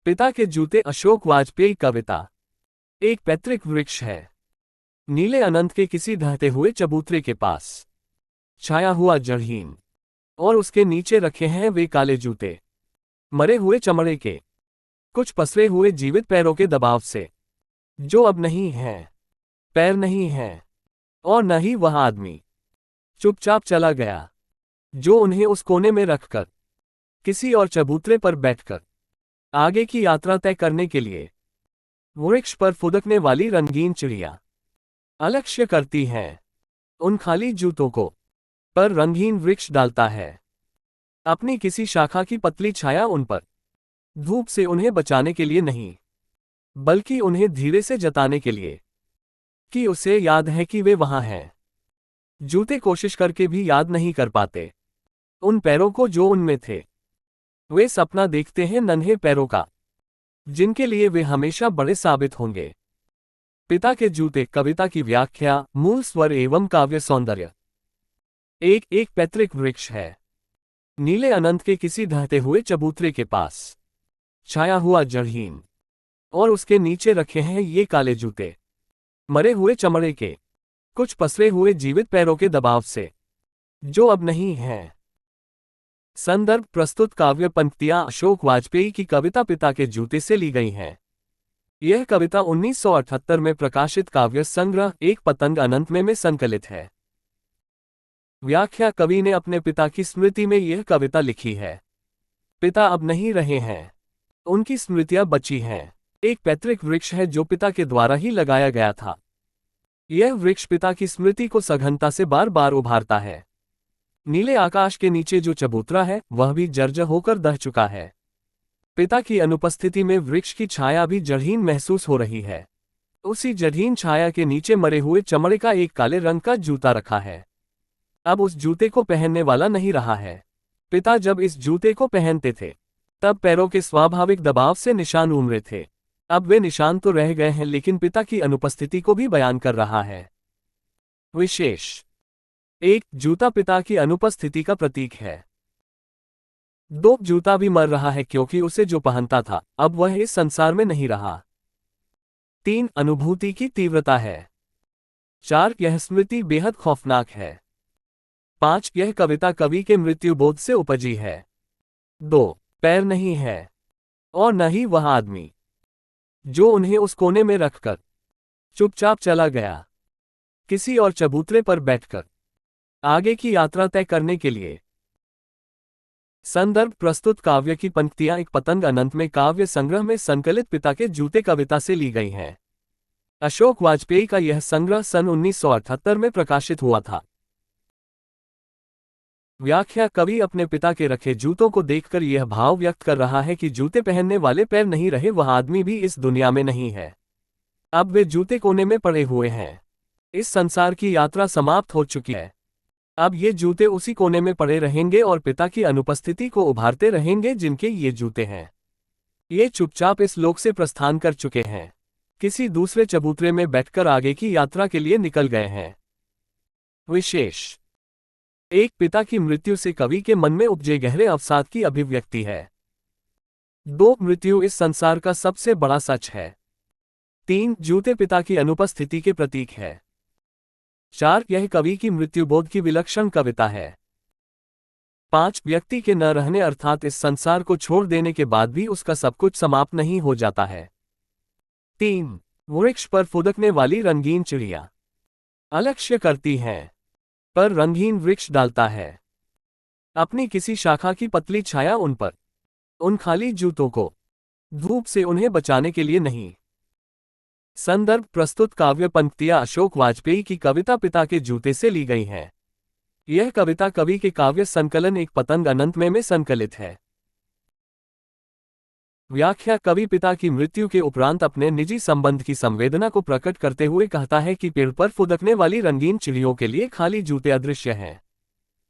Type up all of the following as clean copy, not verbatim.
पिता के जूते। अशोक वाजपेयी कविता। एक पैतृक वृक्ष है नीले अनंत के किसी ढहते हुए चबूतरे के पास, छाया हुआ जड़हीन, और उसके नीचे रखे हैं वे काले जूते, मरे हुए चमड़े के, कुछ पसरे हुए जीवित पैरों के दबाव से, जो अब नहीं हैं। पैर नहीं हैं, और न ही वह आदमी। चुपचाप चला गया, जो उन्हें उस कोने में रखकर, किसी और चबूतरे पर बैठकर आगे की यात्रा तय करने के लिए वृक्ष पर फुदकने वाली रंगीन चिड़िया अलक्ष्य करती हैं उन खाली जूतों को, पर रंगीन वृक्ष डालता है अपनी किसी शाखा की पतली छाया उन पर, धूप से उन्हें बचाने के लिए नहीं, बल्कि उन्हें धीरे से जताने के लिए कि उसे याद है कि वे वहां हैं। जूते कोशिश करके भी याद नहीं कर पाते उन पैरों को जो उनमें थे। वे सपना देखते हैं नन्हे पैरों का, जिनके लिए वे हमेशा बड़े साबित होंगे। पिता के जूते कविता की व्याख्या। मूल स्वर एवं काव्य सौंदर्य। एक पैतृक वृक्ष है नीले अनंत के किसी ढहते हुए चबूतरे के पास, छाया हुआ जड़हीन, और उसके नीचे रखे हैं ये काले जूते, मरे हुए चमड़े के, कुछ पसरे हुए जीवित पैरों के दबाव से, जो अब नहीं हैं। संदर्भ प्रस्तुत काव्य पंक्तियां अशोक वाजपेयी की कविता पिता के जूते से ली गई हैं। यह कविता 1978 में प्रकाशित काव्य संग्रह एक पतंग अनंत में संकलित है। व्याख्या। कवि ने अपने पिता की स्मृति में यह कविता लिखी है। पिता अब नहीं रहे हैं, उनकी स्मृतियां बची हैं। एक पैतृक वृक्ष है जो पिता के द्वारा ही लगाया गया था। यह वृक्ष पिता की स्मृति को सघनता से बार बार उभारता है। नीले आकाश के नीचे जो चबूतरा है वह भी जर्जर होकर दह चुका है। पिता की अनुपस्थिति में वृक्ष की छाया भी जड़हीन महसूस हो रही है। उसी जड़हीन छाया के नीचे मरे हुए चमड़े का एक काले रंग का जूता रखा है। अब उस जूते को पहनने वाला नहीं रहा है। पिता जब इस जूते को पहनते थे तब पैरों के स्वाभाविक दबाव से निशान उमड़े थे। अब वे निशान तो रह गए हैं, लेकिन पिता की अनुपस्थिति को भी बयान कर रहा है। विशेष। एक जूता पिता की अनुपस्थिति का प्रतीक है। दो जूता भी मर रहा है क्योंकि उसे जो पहनता था अब वह इस संसार में नहीं रहा। तीन अनुभूति की तीव्रता है। चार यह स्मृति बेहद खौफनाक है। पांच यह कविता कवि के मृत्युबोध से उपजी है। दो पैर नहीं है, और न ही वह आदमी, जो उन्हें उस कोने में रखकर चुपचाप चला गया, किसी और चबूतरे पर बैठकर आगे की यात्रा तय करने के लिए। संदर्भ प्रस्तुत काव्य की पंक्तियां एक पतंग अनंत में काव्य संग्रह में संकलित पिता के जूते कविता से ली गई हैं। अशोक वाजपेयी का यह संग्रह सन 1978 में प्रकाशित हुआ था। व्याख्या। कवि अपने पिता के रखे जूतों को देखकर यह भाव व्यक्त कर रहा है कि जूते पहनने वाले पैर नहीं रहे, वह आदमी भी इस दुनिया में नहीं है। अब वे जूते कोने में पड़े हुए हैं। इस संसार की यात्रा समाप्त हो चुकी है। अब ये जूते उसी कोने में पड़े रहेंगे और पिता की अनुपस्थिति को उभारते रहेंगे जिनके ये जूते हैं। ये चुपचाप इस लोक से प्रस्थान कर चुके हैं, किसी दूसरे चबूतरे में बैठकर आगे की यात्रा के लिए निकल गए हैं। विशेष। एक पिता की मृत्यु से कवि के मन में उपजे गहरे अवसाद की अभिव्यक्ति है। दो मृत्यु इस संसार का सबसे बड़ा सच है। तीन जूते पिता की अनुपस्थिति के प्रतीक है। चार यह कवि की मृत्युबोध की विलक्षण कविता है। पांच व्यक्ति के न रहने अर्थात इस संसार को छोड़ देने के बाद भी उसका सब कुछ समाप्त नहीं हो जाता है। तीन वृक्ष पर फुदकने वाली रंगीन चिड़िया अलक्ष्य करती हैं, पर रंगीन वृक्ष डालता है अपनी किसी शाखा की पतली छाया उन पर, उन खाली जूतों को, धूप से उन्हें बचाने के लिए नहीं। संदर्भ प्रस्तुत काव्य पंक्तियां अशोक वाजपेयी की कविता पिता के जूते से ली गई हैं। यह कविता कवि के काव्य संकलन एक पतंग अनंत में संकलित है। व्याख्या। कवि पिता की मृत्यु के उपरांत अपने निजी संबंध की संवेदना को प्रकट करते हुए कहता है कि पेड़ पर फुदकने वाली रंगीन चिड़ियों के लिए खाली जूते अदृश्य हैं।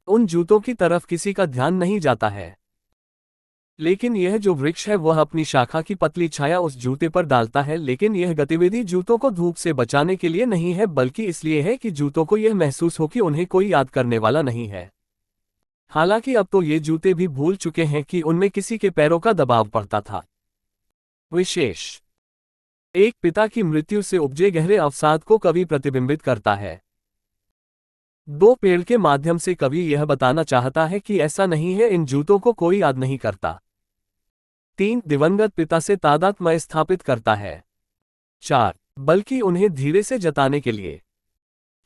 उन जूतों की तरफ किसी का ध्यान नहीं जाता है, लेकिन यह जो वृक्ष है वह अपनी शाखा की पतली छाया उस जूते पर डालता है। लेकिन यह गतिविधि जूतों को धूप से बचाने के लिए नहीं है, बल्कि इसलिए है कि जूतों को यह महसूस हो कि उन्हें कोई याद करने वाला नहीं है। हालांकि अब तो ये जूते भी भूल चुके हैं कि उनमें किसी के पैरों का दबाव पड़ता था। विशेष। एक पिता की मृत्यु से उपजे गहरे अवसाद को कवि प्रतिबिंबित करता है। दो पेड़ के माध्यम से कवि यह बताना चाहता है कि ऐसा नहीं है, इन जूतों को कोई याद नहीं करता। 3 दिवंगत पिता से तादात्म्य स्थापित करता है। 4 बल्कि उन्हें धीरे से जताने के लिए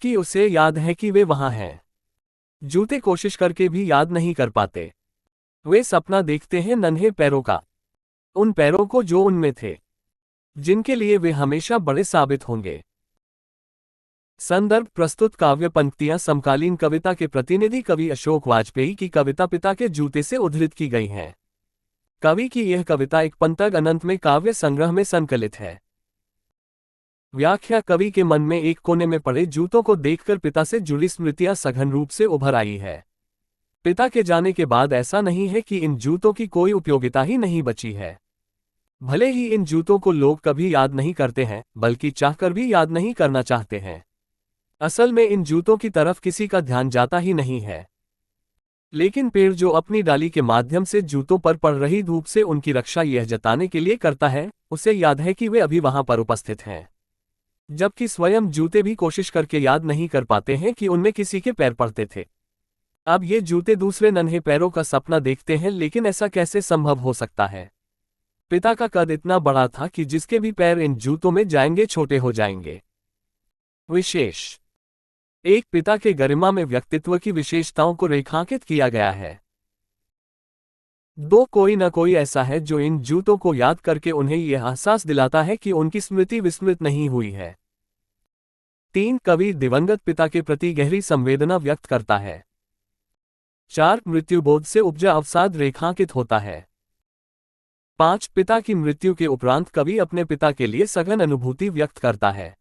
कि उसे याद है कि वे वहां हैं। जूते कोशिश करके भी याद नहीं कर पाते। वे सपना देखते हैं नन्हे पैरों का, उन पैरों को जो उनमें थे, जिनके लिए वे हमेशा बड़े साबित होंगे। संदर्भ प्रस्तुत काव्य पंक्तियां समकालीन कविता के प्रतिनिधि कवि अशोक वाजपेयी की कविता पिता के जूते से उद्धृत की गई हैं। कवि की यह कविता एक पंतग अनंत में काव्य संग्रह में संकलित है। व्याख्या। कवि के मन में एक कोने में पड़े जूतों को देखकर पिता से जुड़ी स्मृतियां सघन रूप से उभर आई है। पिता के जाने के बाद ऐसा नहीं है कि इन जूतों की कोई उपयोगिता ही नहीं बची है। भले ही इन जूतों को लोग कभी याद नहीं करते हैं, बल्कि चाहकर भी याद नहीं करना चाहते हैं। असल में इन जूतों की तरफ किसी का ध्यान जाता ही नहीं है। लेकिन पेड़ जो अपनी डाली के माध्यम से जूतों पर पड़ रही धूप से उनकी रक्षा यह जताने के लिए करता है, उसे याद है कि वे अभी वहां पर उपस्थित हैं। जबकि स्वयं जूते भी कोशिश करके याद नहीं कर पाते हैं कि उनमें किसी के पैर पड़ते थे। अब ये जूते दूसरे नन्हे पैरों का सपना देखते हैं, लेकिन ऐसा कैसे संभव हो सकता है? पिता का कद इतना बड़ा था कि जिसके भी पैर इन जूतों में जाएंगे छोटे हो जाएंगे। विशेष। एक पिता के गरिमा में व्यक्तित्व की विशेषताओं को रेखांकित किया गया है। 2 कोई न कोई ऐसा है जो इन जूतों को याद करके उन्हें यह एहसास दिलाता है कि उनकी स्मृति विस्मृत नहीं हुई है। 3 कवि दिवंगत पिता के प्रति गहरी संवेदना व्यक्त करता है। 4 मृत्युबोध से उपजा अवसाद रेखांकित होता है। 5 पिता की मृत्यु के उपरांत कवि अपने पिता के लिए सघन अनुभूति व्यक्त करता है।